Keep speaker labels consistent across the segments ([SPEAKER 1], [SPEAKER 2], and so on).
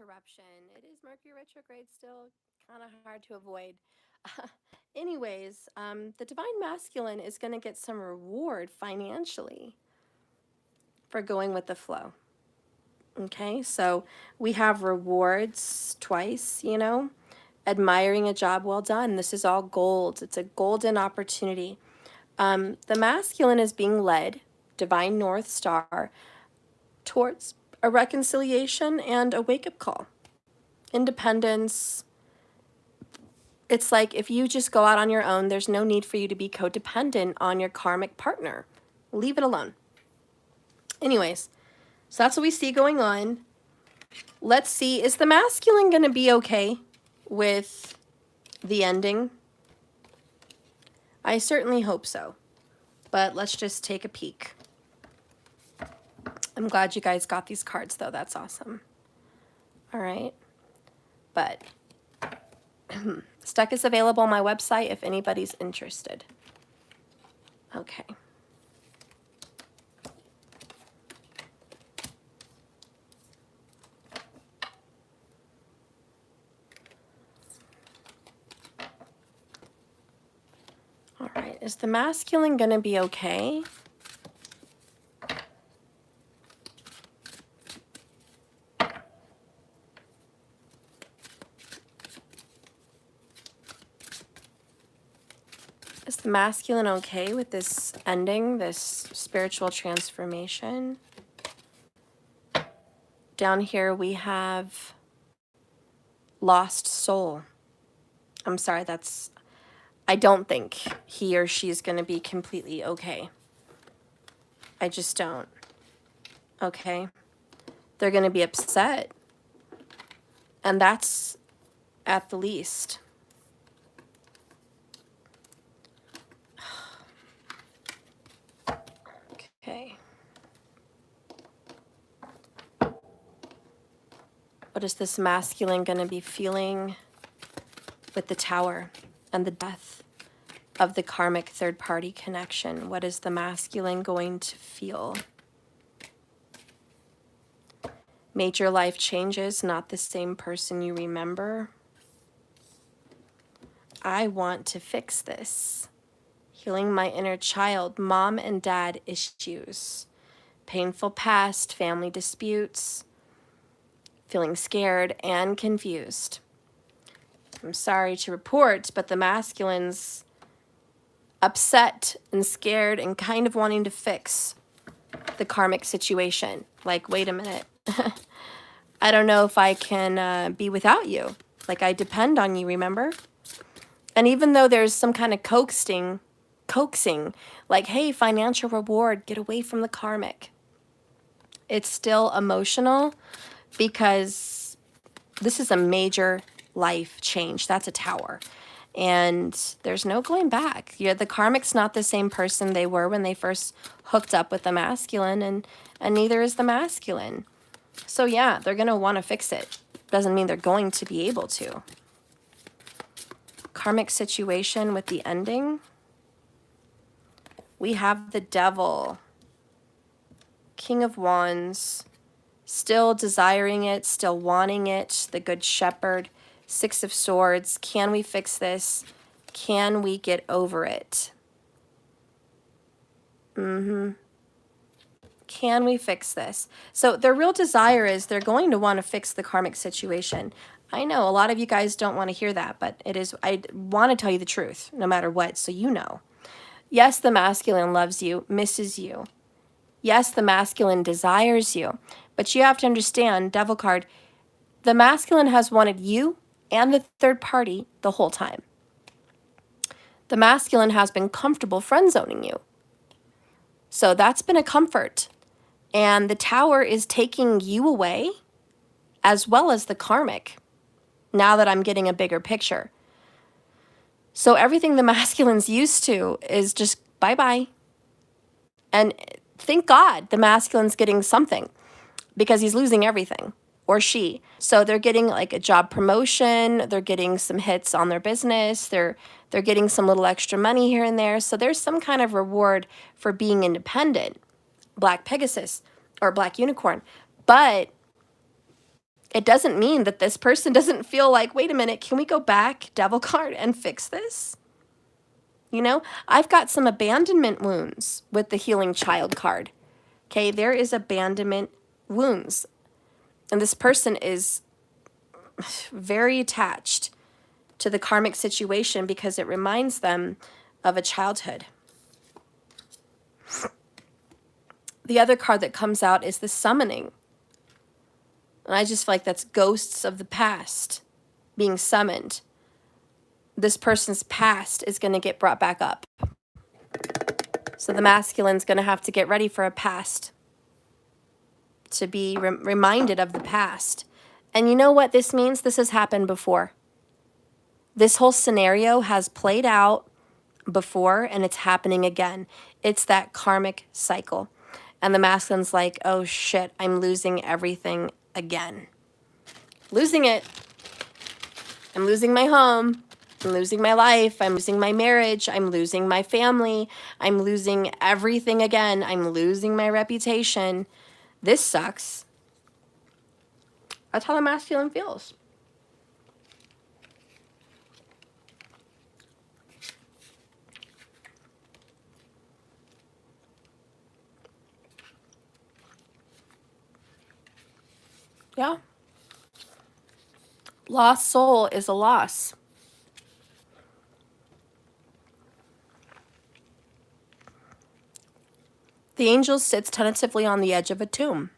[SPEAKER 1] interruption. It is Mercury retrograde, still kind of hard to avoid. Anyways, the divine masculine is going to get some reward financially for going with the flow. Okay, so we have rewards twice, you know, admiring a job well done. This is all gold. It's a golden opportunity. The masculine is being led, divine North Star, towards a reconciliation and a wake-up call. Independence. It's like if you just go out on your own, there's no need for you to be codependent on your karmic partner. Leave it alone. Anyways, so that's what we see going on. Let's see, is the masculine going to be okay with the ending? I certainly hope so. But let's just take a peek. I'm glad you guys got these cards, though. That's awesome. All right. But Stuck is available on my website if anybody's interested. Okay. All right. Is the masculine going to be okay? Is the masculine okay with this ending, this spiritual transformation? Down here we have lost soul. I'm sorry, I don't think he or she is going to be completely okay. I just don't. Okay? They're going to be upset. And that's at the least. Okay. What is this masculine going to be feeling with the Tower and the death of the karmic third-party connection? What is the masculine going to feel? Major life changes, not the same person you remember. I want to fix this. Healing my inner child, mom and dad issues, painful past, family disputes, feeling scared and confused. I'm sorry to report, but the masculine's upset and scared and kind of wanting to fix the karmic situation. Like, wait a minute. I don't know if I can be without you. Like, I depend on you, remember? And even though there's some kind of coaxing, like, hey, financial reward, get away from the karmic. It's still emotional because this is a major life change. That's a Tower. And there's no going back. The karmic's not the same person they were when they first hooked up with the masculine, and neither is the masculine. So yeah, they're going to want to fix it. Doesn't mean they're going to be able to. Karmic situation with the ending. We have the Devil, King of Wands, still desiring it, still wanting it, the Good Shepherd, Six of Swords. Can we fix this? Can we get over it? Can we fix this? So their real desire is they're going to want to fix the karmic situation. I know a lot of you guys don't want to hear that, but it is, I want to tell you the truth no matter what, so you know. Yes, the masculine loves you, misses you. Yes, the masculine desires you, but you have to understand, Devil card, the masculine has wanted you and the third party the whole time. The masculine has been comfortable friend zoning you. So that's been a comfort. And the Tower is taking you away as well as the karmic, now that I'm getting a bigger picture. So everything the masculine's used to is just bye-bye. And thank God the masculine's getting something because he's losing everything, or she. So they're getting like a job promotion, they're getting some hits on their business, they're getting some little extra money here and there. So there's some kind of reward for being independent. Black Pegasus or Black Unicorn. But It doesn't mean that this person doesn't feel like, wait a minute, can we go back, devil card, and fix this? You know, I've got some abandonment wounds with the healing child card. Okay, there is abandonment wounds. And this person is very attached to the karmic situation because it reminds them of a childhood. The other card that comes out is the summoning. And I just feel like that's ghosts of the past being summoned. This person's past is going to get brought back up. So the masculine's going to have to get ready for a past, to be reminded of the past. And you know what this means? This has happened before. This whole scenario has played out before, and it's happening again. It's that karmic cycle. And the masculine's like, oh shit, I'm losing everything again. Losing it. I'm losing my home. I'm losing my life. I'm losing my marriage. I'm losing my family. I'm losing everything again. I'm losing my reputation. This sucks. That's how the masculine feels. Yeah. Lost soul is a loss. The angel sits tentatively on the edge of a tomb.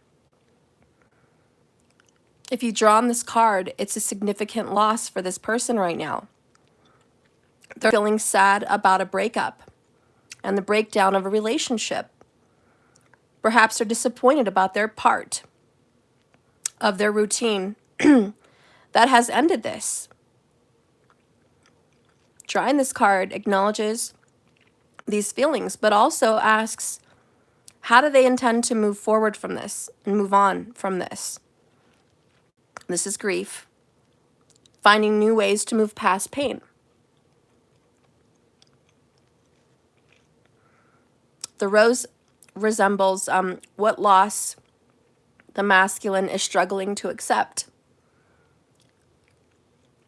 [SPEAKER 1] If you draw on this card, it's a significant loss for this person right now. They're feeling sad about a breakup and the breakdown of a relationship. Perhaps they're disappointed about their part of their routine that has ended this. Drawing this card acknowledges these feelings, but also asks, how do they intend to move forward from this and move on from this? This is grief. Finding new ways to move past pain. The rose resembles what loss the masculine is struggling to accept.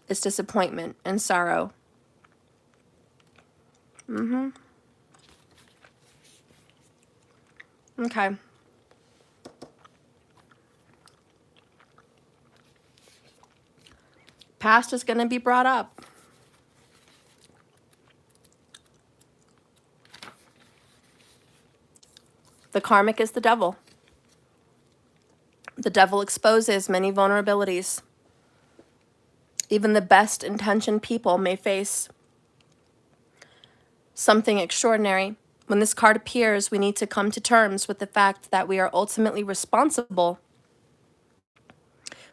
[SPEAKER 1] It's disappointment and sorrow. Okay. Past is going to be brought up. The karmic is the devil. The devil exposes many vulnerabilities. Even the best intentioned people may face something extraordinary. When this card appears, we need to come to terms with the fact that we are ultimately responsible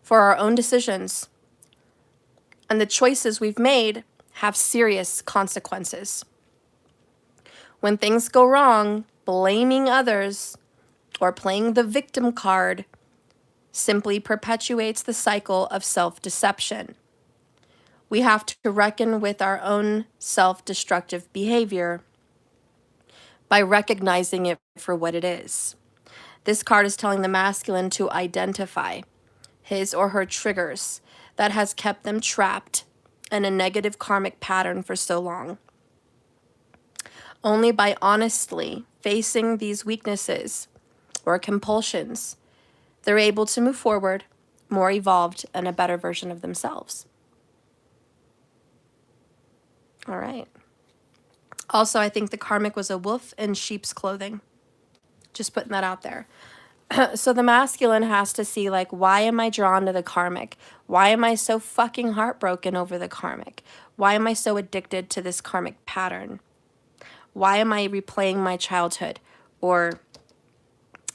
[SPEAKER 1] for our own decisions. And the choices we've made have serious consequences. When things go wrong, blaming others or playing the victim card simply perpetuates the cycle of self-deception. We have to reckon with our own self-destructive behavior by recognizing it for what it is. This card is telling the masculine to identify his or her triggers that has kept them trapped in a negative karmic pattern for so long. Only by honestly facing these weaknesses or compulsions, they're able to move forward, more evolved, and a better version of themselves. All right. Also, I think the karmic was a wolf in sheep's clothing. Just putting that out there. So the masculine has to see, like, why am I drawn to the karmic? Why am I so fucking heartbroken over the karmic? Why am I so addicted to this karmic pattern? Why am I replaying my childhood or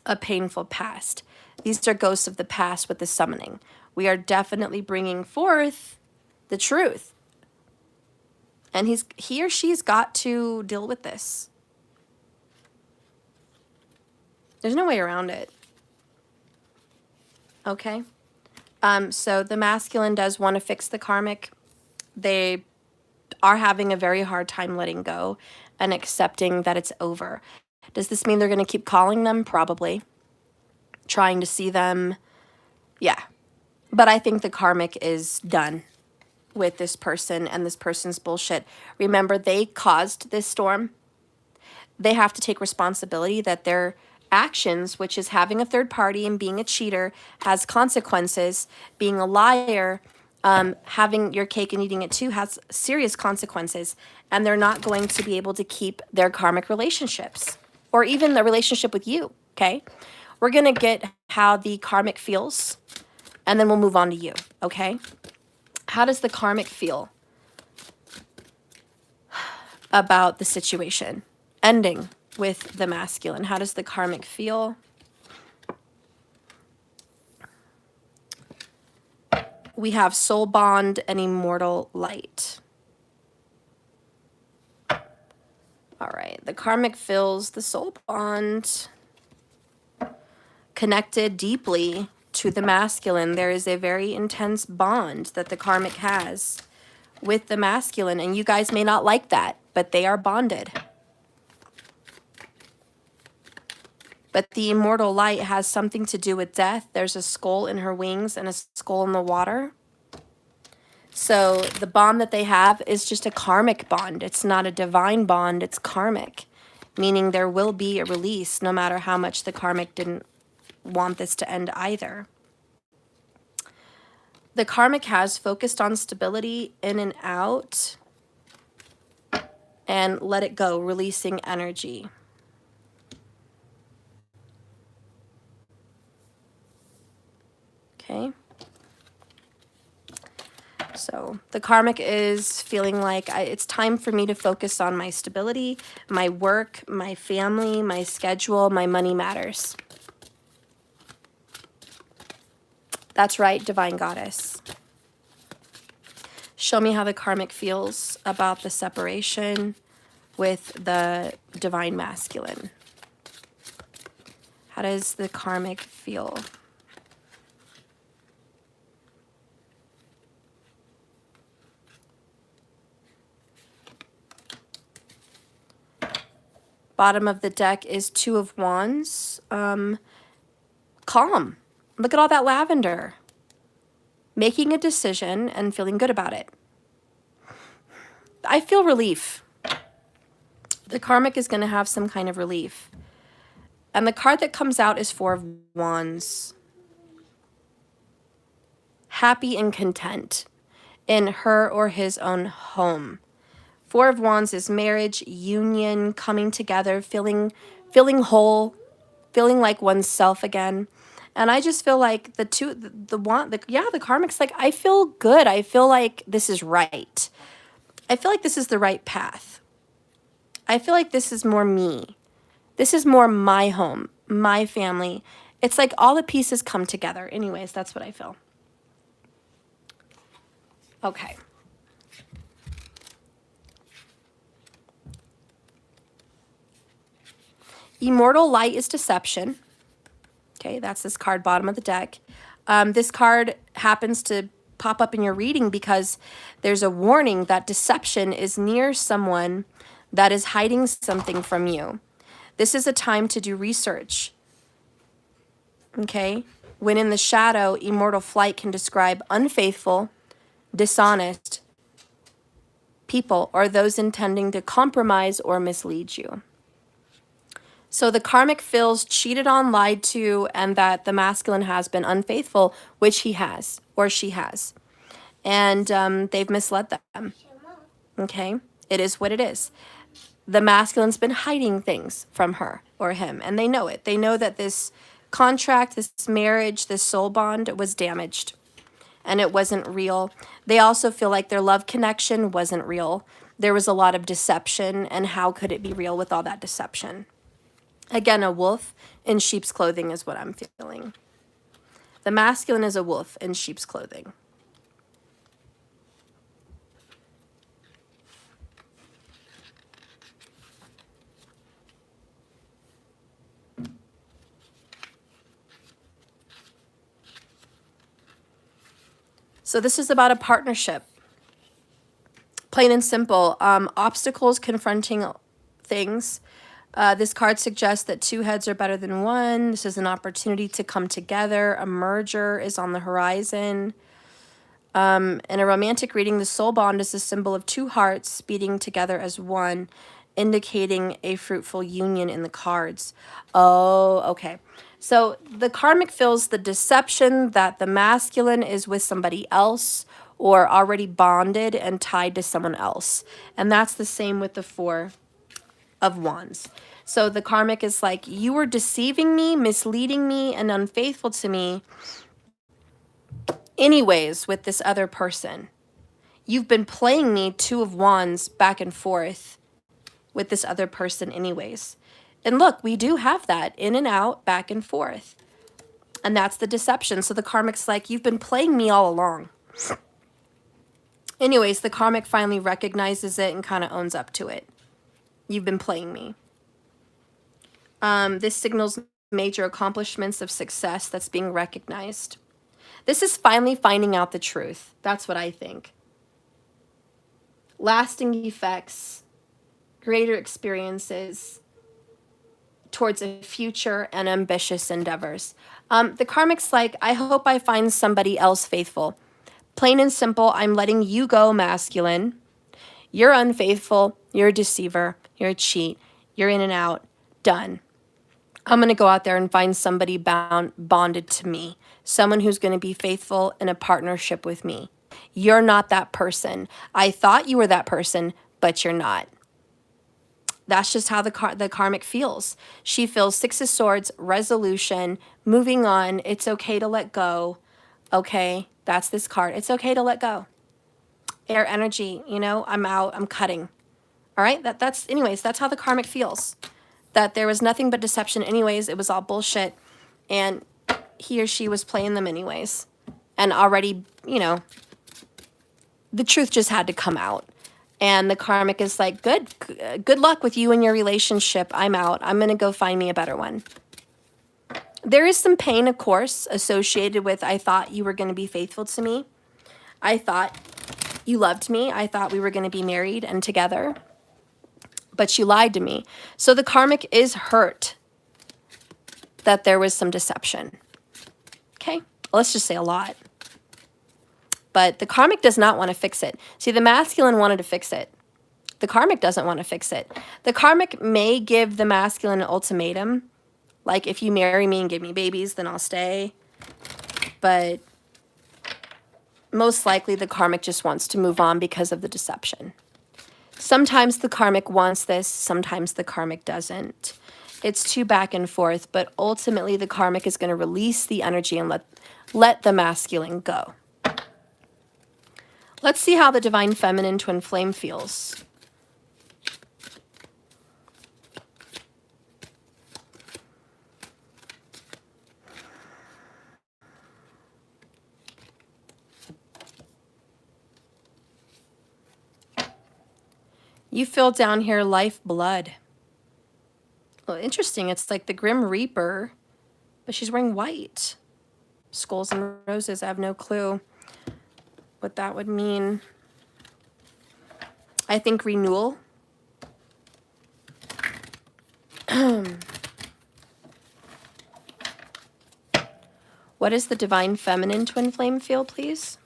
[SPEAKER 1] a painful past? These are ghosts of the past with the summoning. We are definitely bringing forth the truth. And he or she's got to deal with this. There's no way around it. Okay? So the masculine does want to fix the karmic. They are having a very hard time letting go and accepting that it's over. Does this mean they're going to keep calling them? Probably. Trying to see them. Yeah. But I think the karmic is done with this person and this person's bullshit. Remember, they caused this storm. They have to take responsibility that their actions, which is having a third party and being a cheater, has consequences. Being a liar, having your cake and eating it too, has serious consequences. And they're not going to be able to keep their karmic relationships or even the relationship with you, okay? We're going to get how the karmic feels, and then we'll move on to you, okay? How does the karmic feel about the situation? Ending with the masculine. How does the karmic feel? We have soul bond and immortal light. All right, the karmic feels the soul bond, connected deeply to the masculine. There is a very intense bond that the karmic has with the masculine, and you guys may not like that, but they are bonded. But the immortal light has something to do with death. There's a skull in her wings and a skull in the water. So the bond that they have is just a karmic bond. It's not a divine bond, it's karmic, meaning there will be a release no matter how much the karmic didn't want this to end either. The karmic has focused on stability in and out and let it go, releasing energy. Okay. So the karmic is feeling like it's time for me to focus on my stability, my work, my family, my schedule, my money matters. That's right, Divine Goddess. Show me how the karmic feels about the separation with the Divine Masculine. How does the karmic feel? Bottom of the deck is Two of Wands. Calm. Look at all that lavender. Making a decision and feeling good about it. I feel relief. The karmic is going to have some kind of relief. And the card that comes out is Four of Wands. Happy and content in her or his own home. Four of Wands is marriage, union, coming together, feeling whole, feeling like oneself again. And I just feel like the karmic's like, I feel good. I feel like this is right. I feel like this is the right path. I feel like this is more me. This is more my home, my family. It's like all the pieces come together. Anyways, that's what I feel. Okay. Immortal light is deception. Okay, that's this card, bottom of the deck. This card happens to pop up in your reading because there's a warning that deception is near someone that is hiding something from you. This is a time to do research. Okay? When in the shadow, immortal flight can describe unfaithful, dishonest people or those intending to compromise or mislead you. So the karmic feels cheated on, lied to, and that the masculine has been unfaithful, which he has or she has. And they've misled them. Okay? It is what it is. The masculine's been hiding things from her or him, and they know it. They know that this contract, this marriage, this soul bond was damaged, and it wasn't real. They also feel like their love connection wasn't real. There was a lot of deception, and how could it be real with all that deception? Again, a wolf in sheep's clothing is what I'm feeling. The masculine is a wolf in sheep's clothing. So this is about a partnership. Plain and simple. Obstacles, confronting things. This card suggests that two heads are better than one. This is an opportunity to come together. A merger is on the horizon. In a romantic reading, the soul bond is a symbol of two hearts beating together as one, indicating a fruitful union in the cards. Oh, okay. So the karmic feels the deception that the masculine is with somebody else or already bonded and tied to someone else. And that's the same with the Four of Wands. So the karmic is like, you were deceiving me, misleading me, and unfaithful to me anyways with this other person. You've been playing me Two of Wands back and forth with this other person anyways. And look, we do have that in and out, back and forth. And that's the deception. So the karmic's like, you've been playing me all along. Anyways, the karmic finally recognizes it and kind of owns up to it. You've been playing me. This signals major accomplishments of success that's being recognized. This is finally finding out the truth. That's what I think. Lasting effects, greater experiences towards a future and ambitious endeavors. The karmic's like, I hope I find somebody else faithful. Plain and simple, I'm letting you go, masculine. You're unfaithful. You're a deceiver. You're a cheat. You're in and out. Done. I'm going to go out there and find somebody bonded to me. Someone who's going to be faithful in a partnership with me. You're not that person. I thought you were that person, but you're not. That's just how the karmic feels. She feels Six of Swords, resolution, moving on. It's okay to let go. Okay, that's this card. It's okay to let go. Air energy, you know, I'm out, I'm cutting. All right, anyways, that's how the karmic feels. That there was nothing but deception anyways. It was all bullshit. And he or she was playing them anyways. And already, you know, the truth just had to come out. And the karmic is like, good luck with you and your relationship. I'm out. I'm going to go find me a better one. There is some pain, of course, associated with, I thought you were going to be faithful to me. I thought you loved me. I thought we were going to be married and together. But you lied to me. So the karmic is hurt that there was some deception. Okay? Let's just say a lot. But the karmic does not want to fix it. See, the masculine wanted to fix it. The karmic doesn't want to fix it. The karmic may give the masculine an ultimatum. Like, if you marry me and give me babies, then I'll stay. But most likely the karmic just wants to move on because of the deception. Sometimes the karmic wants this, sometimes the karmic doesn't. It's too back and forth, but ultimately the karmic is going to release the energy and let the masculine go. Let's see how the divine feminine twin flame feels. You feel down here life blood. Well, interesting. It's like the Grim Reaper, but she's wearing white. Skulls and roses. I have no clue what that would mean. I think renewal. What is the divine feminine twin flame feel, please?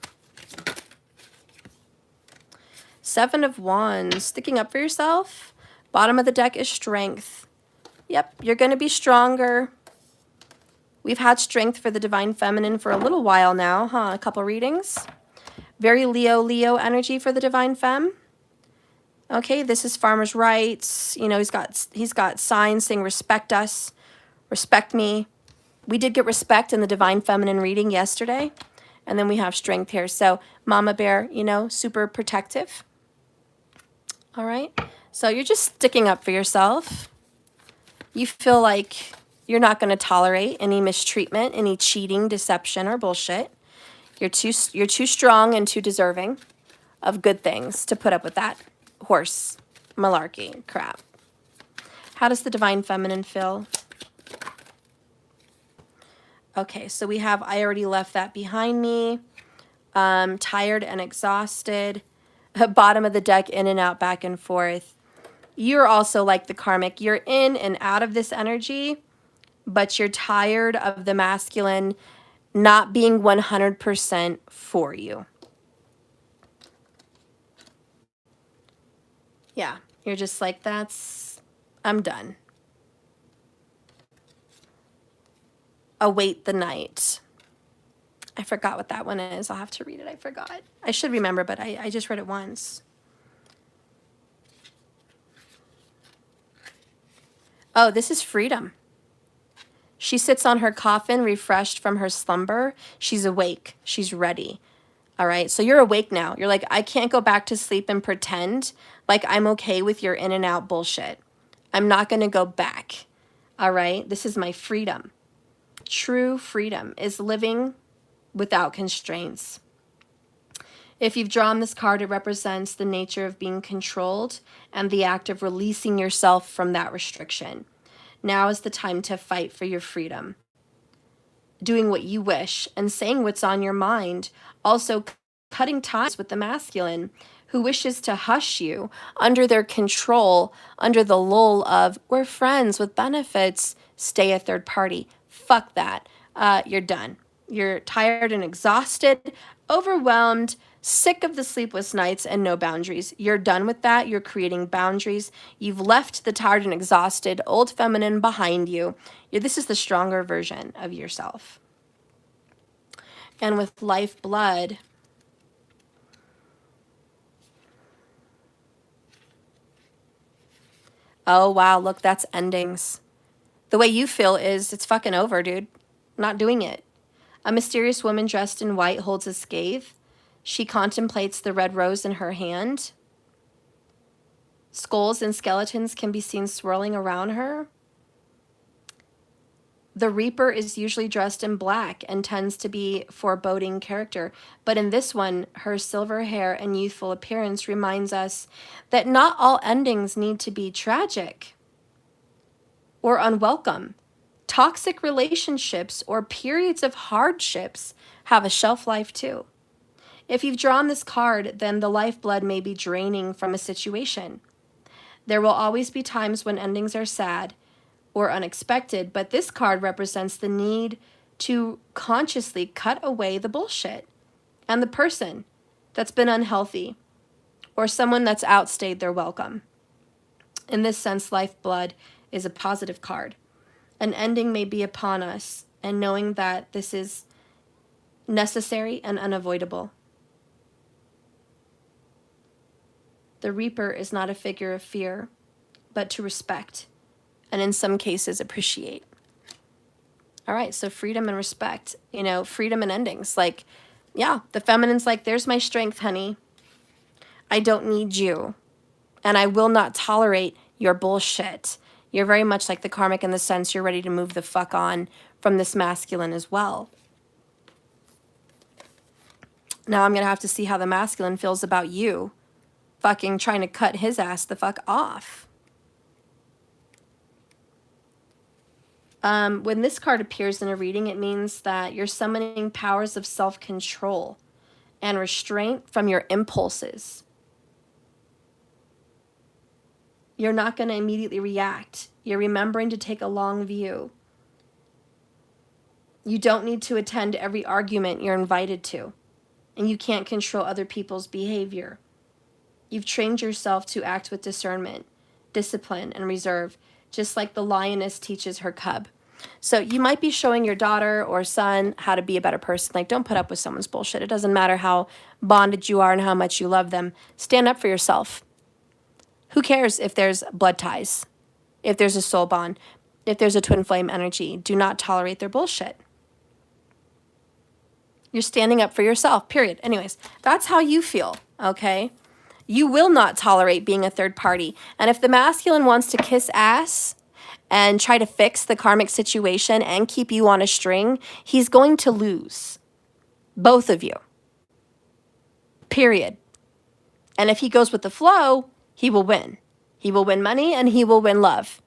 [SPEAKER 1] Seven of Wands. Sticking up for yourself. Bottom of the deck is strength. Yep, you're going to be stronger. We've had strength for the divine feminine for a little while now, huh? A couple readings. Very Leo energy for the divine femme. Okay, this is farmers' rights. You know, he's got signs saying respect us, respect me. We did get respect in the divine feminine reading yesterday. And then we have strength here. So mama bear, you know, super protective. All right. So you're just sticking up for yourself. You feel like you're not going to tolerate any mistreatment, any cheating, deception, or bullshit. You're too strong and too deserving of good things to put up with that horse malarkey crap. How does the divine feminine feel? Okay, so we have, I already left that behind me. Tired and exhausted. Bottom of the deck, in and out, back and forth. You're also like the karmic. You're in and out of this energy, but you're tired of the masculine not being 100% for you. Yeah, you're just like, I'm done. Await the night. I forgot what that one is. I'll have to read it. I forgot. I should remember, but I just read it once. Oh, this is freedom. She sits on her coffin, refreshed from her slumber. She's awake. She's ready. All right. So you're awake now. You're like, I can't go back to sleep and pretend like I'm okay with your in and out bullshit. I'm not going to go back. All right. This is my freedom. True freedom is living without constraints. If you've drawn this card, it represents the nature of being controlled and the act of releasing yourself from that restriction. Now is the time to fight for your freedom. Doing what you wish and saying what's on your mind. Also, cutting ties with the masculine who wishes to hush you under their control, under the lull of, we're friends with benefits, stay a third party. Fuck that. You're done. You're tired and exhausted, overwhelmed, sick of the sleepless nights and no boundaries. You're done with that. You're creating boundaries. You've left the tired and exhausted old feminine behind you. This is the stronger version of yourself. And with lifeblood, oh wow, look, that's endings. The way you feel is it's fucking over, dude. I'm not doing it. A mysterious woman dressed in white holds a scathe. She contemplates the red rose in her hand. Skulls and skeletons can be seen swirling around her. The Reaper is usually dressed in black and tends to be foreboding character. But in this one, her silver hair and youthful appearance reminds us that not all endings need to be tragic or unwelcome. Toxic relationships or periods of hardships have a shelf life too. If you've drawn this card, then the lifeblood may be draining from a situation. There will always be times when endings are sad or unexpected, but this card represents the need to consciously cut away the bullshit and the person that's been unhealthy or someone that's outstayed their welcome. In this sense, lifeblood is a positive card. An ending may be upon us, and knowing that this is necessary and unavoidable. The Reaper is not a figure of fear, but to respect, and in some cases appreciate. All right, so freedom and respect, freedom and endings. Like, yeah, the feminine's like, there's my strength, honey. I don't need you, and I will not tolerate your bullshit. You're very much like the karmic in the sense you're ready to move the fuck on from this masculine as well. Now I'm going to have to see how the masculine feels about you fucking trying to cut his ass the fuck off. When this card appears in a reading, it means that you're summoning powers of self-control and restraint from your impulses. You're not going to immediately react. You're remembering to take a long view. You don't need to attend every argument you're invited to, and you can't control other people's behavior. You've trained yourself to act with discernment, discipline, and reserve, just like the lioness teaches her cub. So you might be showing your daughter or son how to be a better person. Like, don't put up with someone's bullshit. It doesn't matter how bonded you are and how much you love them. Stand up for yourself. Who cares if there's blood ties, if there's a soul bond, if there's a twin flame energy? Do not tolerate their bullshit. You're standing up for yourself, period. Anyways, that's how you feel, okay? You will not tolerate being a third party. And if the masculine wants to kiss ass and try to fix the karmic situation and keep you on a string, he's going to lose. Both of you. Period. And if he goes with the flow, he will win. He will win money and he will win love.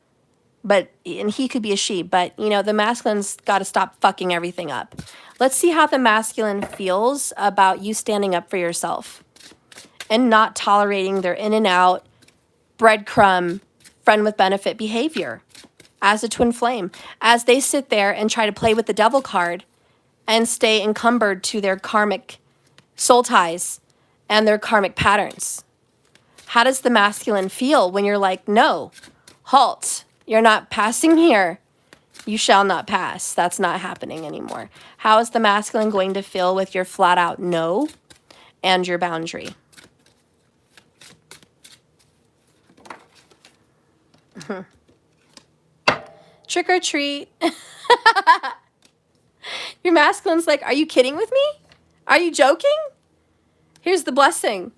[SPEAKER 1] And he could be a she, but the masculine's got to stop fucking everything up. Let's see how the masculine feels about you standing up for yourself and not tolerating their in and out breadcrumb, friend with benefit behavior as a twin flame, as they sit there and try to play with the devil card and stay encumbered to their karmic soul ties and their karmic patterns. How does the masculine feel when you're like, no, halt, you're not passing here. You shall not pass. That's not happening anymore. How is the masculine going to feel with your flat out no and your boundary? Trick or treat. Your masculine's like, are you kidding with me? Are you joking? Here's the blessing.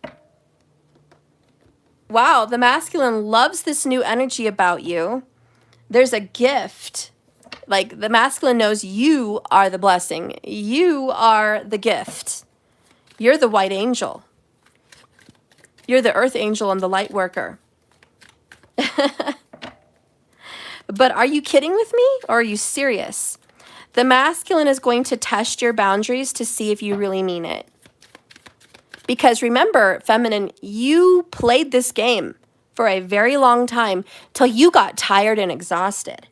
[SPEAKER 1] Wow, the masculine loves this new energy about you. There's a gift. Like, the masculine knows you are the blessing. You are the gift. You're the white angel. You're the earth angel and the light worker. But are you kidding with me, or are you serious? The masculine is going to test your boundaries to see if you really mean it. Because remember, feminine, you played this game for a very long time till you got tired and exhausted.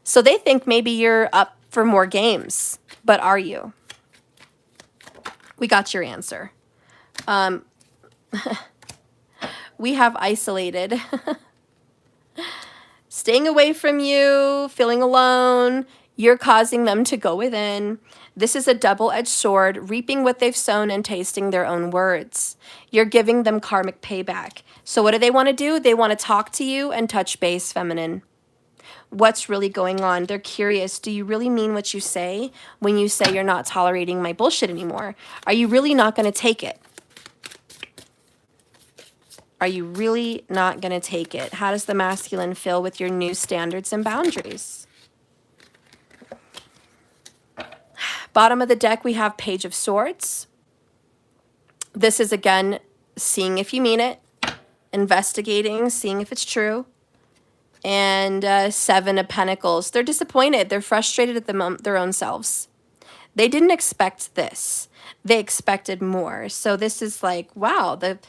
[SPEAKER 1] So they think maybe you're up for more games, but are you? We got your answer. We have isolated. Staying away from you, feeling alone, you're causing them to go within. This is a double-edged sword, reaping what they've sown and tasting their own words. You're giving them karmic payback. So what do they want to do? They want to talk to you and touch base, feminine. What's really going on? They're curious. Do you really mean what you say when you say you're not tolerating my bullshit anymore? Are you really not going to take it? Are you really not going to take it? How does the masculine feel with your new standards and boundaries? Bottom of the deck, we have Page of Swords. This is, again, seeing if you mean it, investigating, seeing if it's true. And Seven of Pentacles. They're disappointed. They're frustrated at their own selves. They didn't expect this. They expected more. So this is like, wow, the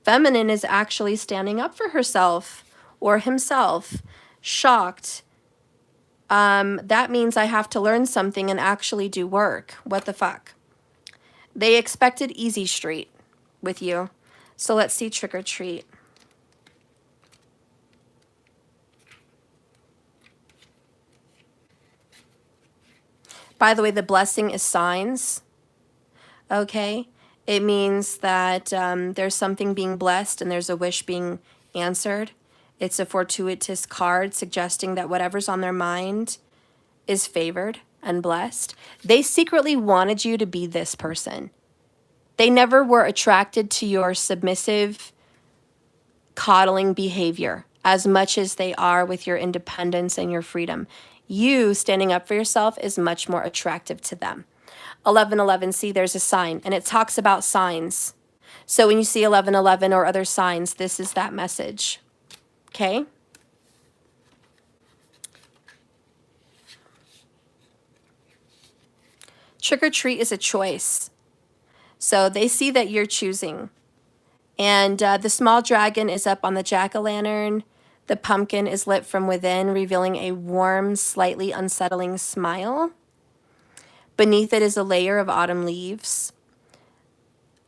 [SPEAKER 1] feminine is actually standing up for herself or himself. Shocked. That means I have to learn something and actually do work. What the fuck? They expected easy street with you. So let's see trick or treat. By the way, the blessing is signs. Okay? It means that there's something being blessed and there's a wish being answered. It's a fortuitous card suggesting that whatever's on their mind is favored and blessed. They secretly wanted you to be this person. They never were attracted to your submissive, coddling behavior as much as they are with your independence and your freedom. You standing up for yourself is much more attractive to them. 1111, see, there's a sign, and it talks about signs. So when you see 1111 or other signs, this is that message. Okay? Trick or treat is a choice. So they see that you're choosing. And the small dragon is up on the jack-o'-lantern. The pumpkin is lit from within, revealing a warm, slightly unsettling smile. Beneath it is a layer of autumn leaves,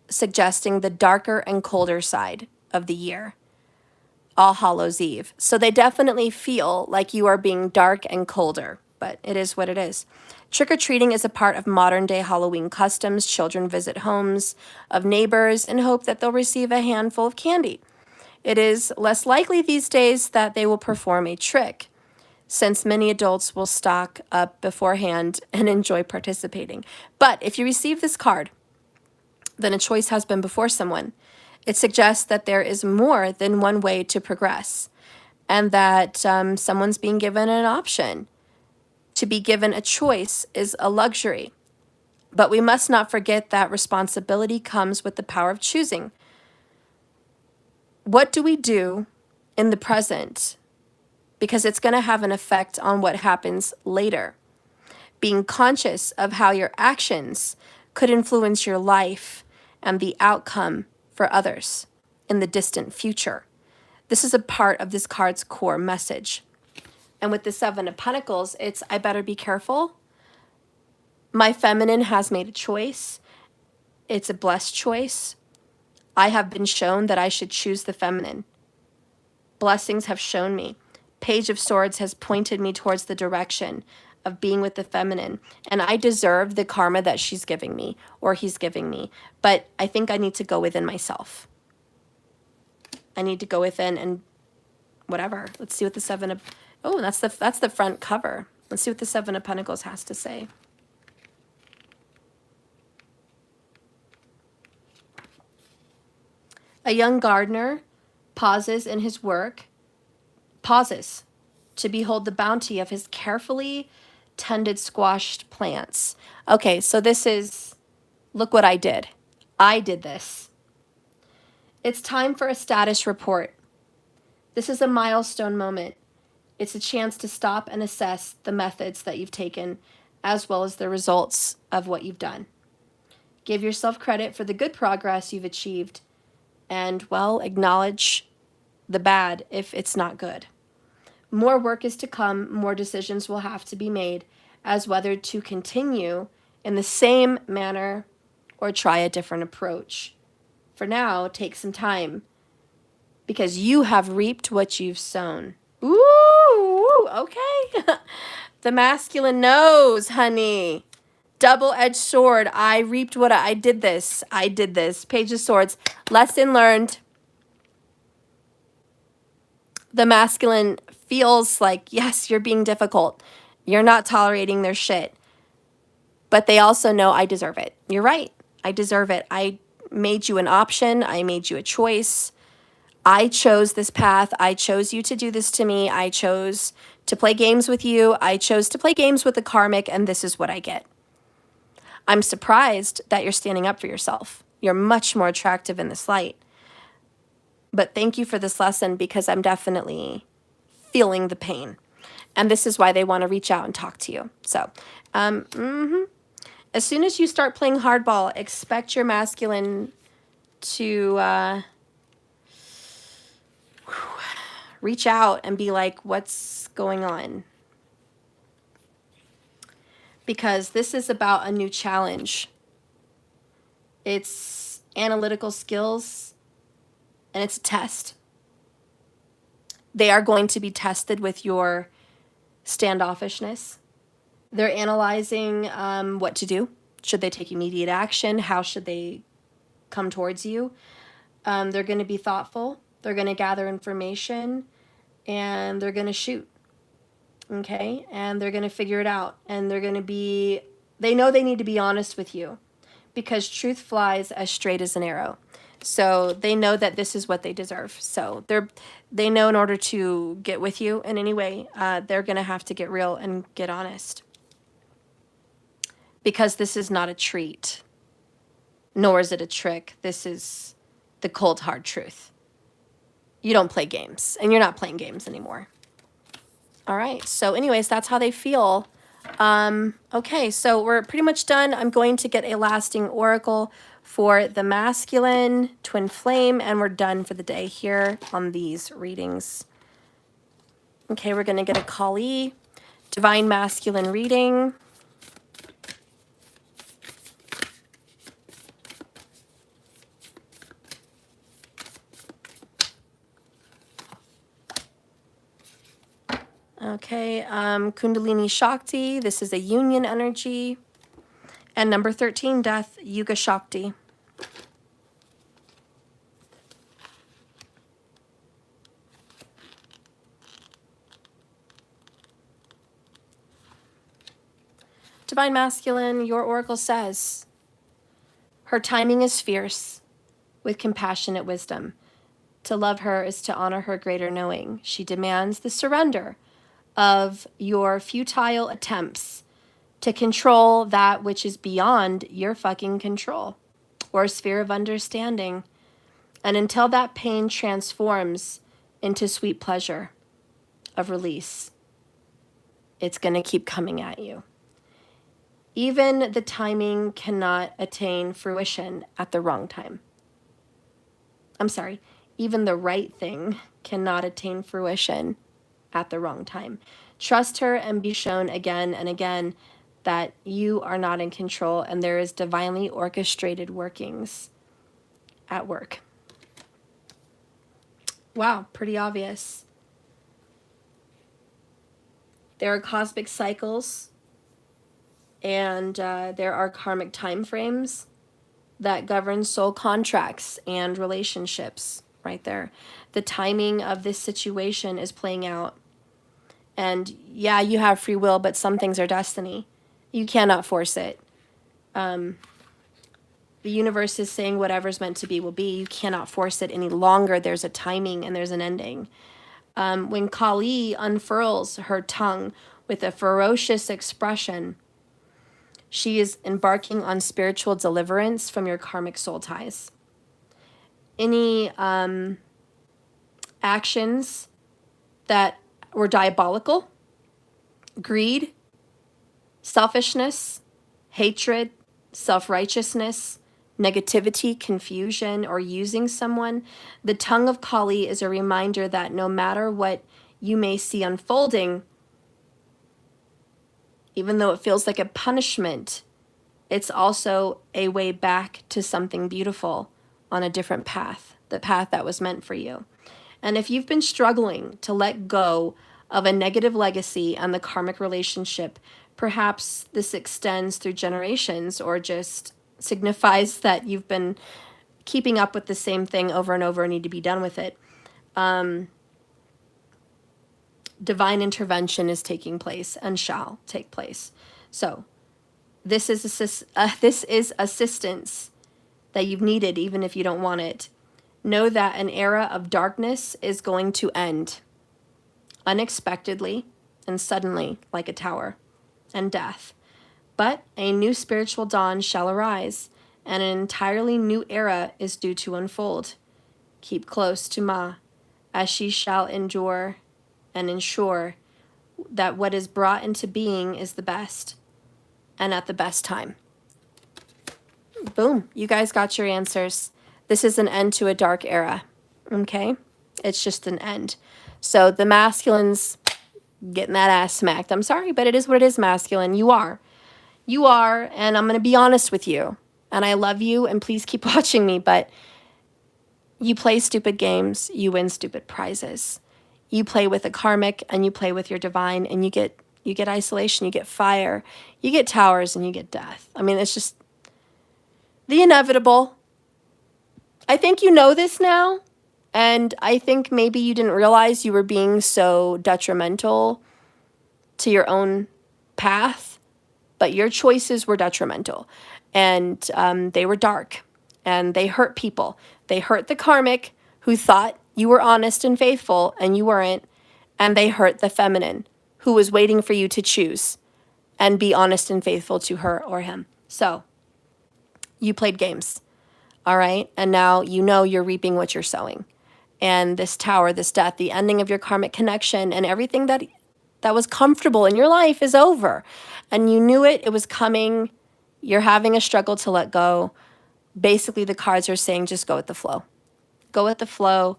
[SPEAKER 1] suggesting the darker and colder side of the year. All Hallows Eve. So they definitely feel like you are being dark and colder, but it is what it is. Trick-or-treating is a part of modern-day Halloween customs. Children visit homes of neighbors and hope that they'll receive a handful of candy. It is less likely these days that they will perform a trick, since many adults will stock up beforehand and enjoy participating. But if you receive this card, then a choice has been before someone. It suggests that there is more than one way to progress, and that someone's being given an option. To be given a choice is a luxury. But we must not forget that responsibility comes with the power of choosing. What do we do in the present? Because it's going to have an effect on what happens later. Being conscious of how your actions could influence your life and the outcome for others in the distant future. This is a part of this card's core message. And with the Seven of Pentacles, it's, I better be careful. My feminine has made a choice. It's a blessed choice. I have been shown that I should choose the feminine. Blessings have shown me. Page of Swords has pointed me towards the direction of being with the feminine. And I deserve the karma that she's giving me or he's giving me. But I think I need to go within myself. I need to go within and whatever. Let's see what the Seven of... Oh, that's the front cover. Let's see what the Seven of Pentacles has to say. A young gardener pauses in his work, pauses to behold the bounty of his carefully tended squashed plants. Okay, so this is, look what I did. I did this. It's time for a status report. This is a milestone moment. It's a chance to stop and assess the methods that you've taken, as well as the results of what you've done. Give yourself credit for the good progress you've achieved, and, well, acknowledge the bad if it's not good. More work is to come, more decisions will have to be made as whether to continue in the same manner or try a different approach. For now, take some time because you have reaped what you've sown. Ooh, okay. The masculine knows, honey. Double-edged sword. I reaped what I did this. I did this. Page of Swords. Lesson learned. The masculine feels like, yes, you're being difficult. You're not tolerating their shit. But they also know I deserve it. You're right. I deserve it. I made you an option. I made you a choice. I chose this path. I chose you to do this to me. I chose to play games with you. I chose to play games with the karmic, and this is what I get. I'm surprised that you're standing up for yourself. You're much more attractive in this light. But thank you for this lesson because I'm definitely feeling the pain. And this is why they want to reach out and talk to you. So, as soon as you start playing hardball, expect your masculine to reach out and be like, what's going on? Because this is about a new challenge. It's analytical skills, and it's a test. They are going to be tested with your standoffishness. They're analyzing what to do. Should they take immediate action? How should they come towards you? They're going to be thoughtful. They're going to gather information, and they're going to shoot. Okay, and they're going to figure it out, and they're going to be, they know they need to be honest with you because truth flies as straight as an arrow. So they know that this is what they deserve. So they know in order to get with you in any way, they're going to have to get real and get honest because this is not a treat, nor is it a trick. This is the cold, hard truth. You don't play games, and you're not playing games anymore. All right, so anyways, that's how they feel. Okay, so we're pretty much done. I'm going to get a lasting oracle for the masculine, twin flame, and we're done for the day here on these readings. Okay, we're going to get a Kali, divine masculine reading. Okay, Kundalini Shakti, this is a union energy. And number 13, Death, Yuga Shakti. Divine Masculine, your oracle says, her timing is fierce with compassionate wisdom. To love her is to honor her greater knowing. She demands the surrender of your futile attempts to control that which is beyond your fucking control or sphere of understanding. And until that pain transforms into sweet pleasure of release, it's going to keep coming at you. Even the timing cannot attain fruition at the wrong time. I'm sorry. even the right thing cannot attain fruition at the wrong time. Trust her and be shown again and again that you are not in control and there is divinely orchestrated workings at work. Wow, pretty obvious. There are cosmic cycles and there are karmic time frames that govern soul contracts and relationships right there. The timing of this situation is playing out. And yeah, you have free will, but some things are destiny. You cannot force it. The universe is saying whatever's meant to be will be. You cannot force it any longer. There's a timing and there's an ending. When Kali unfurls her tongue with a ferocious expression, she is embarking on spiritual deliverance from your karmic soul ties. Any actions that were diabolical, greed, selfishness, hatred, self-righteousness, negativity, confusion, or using someone, the tongue of Kali is a reminder that no matter what you may see unfolding, even though it feels like a punishment, it's also a way back to something beautiful on a different path, the path that was meant for you. And if you've been struggling to let go of a negative legacy and the karmic relationship, perhaps this extends through generations or just signifies that you've been keeping up with the same thing over and over and need to be done with it. Divine intervention is taking place and shall take place. So this is assistance that you've needed even if you don't want it. Know that an era of darkness is going to end unexpectedly and suddenly like a tower and death. But a new spiritual dawn shall arise and an entirely new era is due to unfold. Keep close to Ma as she shall endure and ensure that what is brought into being is the best and at the best time. Boom, you guys got your answers. This is an end to a dark era, okay? It's just an end. So the masculine's getting that ass smacked. I'm sorry, but it is what it is, masculine. You are. You are, and I'm going to be honest with you. And I love you, and please keep watching me, but you play stupid games, you win stupid prizes. You play with a karmic, and you play with your divine, and you get isolation, you get fire, you get towers, and you get death. I mean, it's just the inevitable. I think you know this now, and I think maybe you didn't realize you were being so detrimental to your own path, but your choices were detrimental, and they were dark, and they hurt people. They hurt the karmic who thought you were honest and faithful, and you weren't, and they hurt the feminine who was waiting for you to choose and be honest and faithful to her or him. So you played games. All right. And now you know you're reaping what you're sowing. And this tower, this death, the ending of your karmic connection and everything that was comfortable in your life is over. And you knew it. It was coming. You're having a struggle to let go. Basically, the cards are saying just go with the flow. Go with the flow.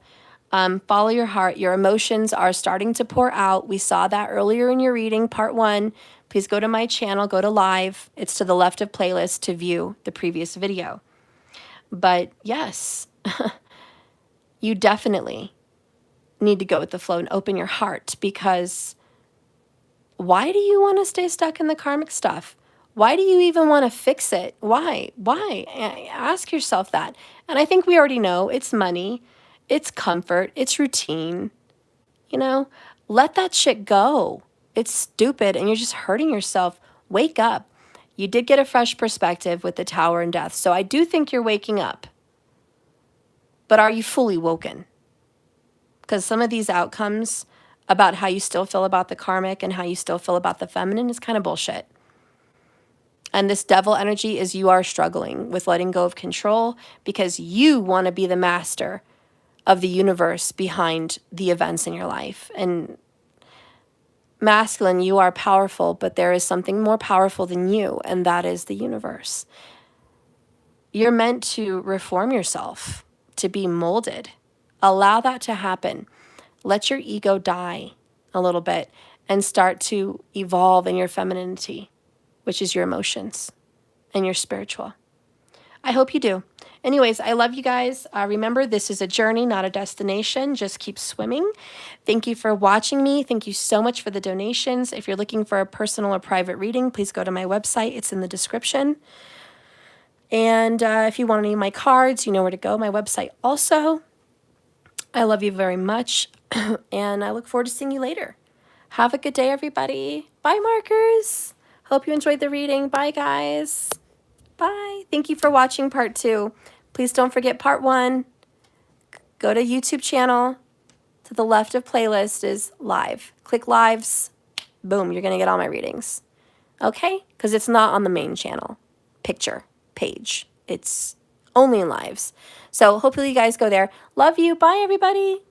[SPEAKER 1] Follow your heart. Your emotions are starting to pour out. We saw that earlier in your reading, part 1. Please go to my channel, go to live. It's to the left of playlist to view the previous video. But yes, you definitely need to go with the flow and open your heart, because why do you want to stay stuck in the karmic stuff? Why do you even want to fix it? Why? Ask yourself that. And I think we already know it's money, it's comfort, it's routine. You know, let that shit go. It's stupid and you're just hurting yourself. Wake up. You did get a fresh perspective with the tower and death. So I do think you're waking up. But are you fully woken? Because some of these outcomes about how you still feel about the karmic and how you still feel about the feminine is kind of bullshit. And this devil energy is you are struggling with letting go of control because you want to be the master of the universe behind the events in your life. And masculine, you are powerful, but there is something more powerful than you, and that is the universe. You're meant to reform yourself, to be molded, Allow that to happen. Let your ego die a little bit and start to evolve in your femininity, which is your emotions and your spiritual. I hope you do. Anyways, I love you guys. Remember, this is a journey, not a destination. Just keep swimming. Thank you for watching me. Thank you so much for the donations. If you're looking for a personal or private reading, please go to my website. It's in the description. And if you want any of my cards, you know where to go. My website also. I love you very much. And I look forward to seeing you later. Have a good day, everybody. Bye, markers. Hope you enjoyed the reading. Bye, guys. Bye. Thank you for watching part 2. Please don't forget part 1. Go to YouTube channel. To the left of playlist is live. Click lives. Boom, you're going to get all my readings. Okay? Because it's not on the main channel picture page. It's only in lives. So hopefully you guys go there. Love you. Bye, everybody.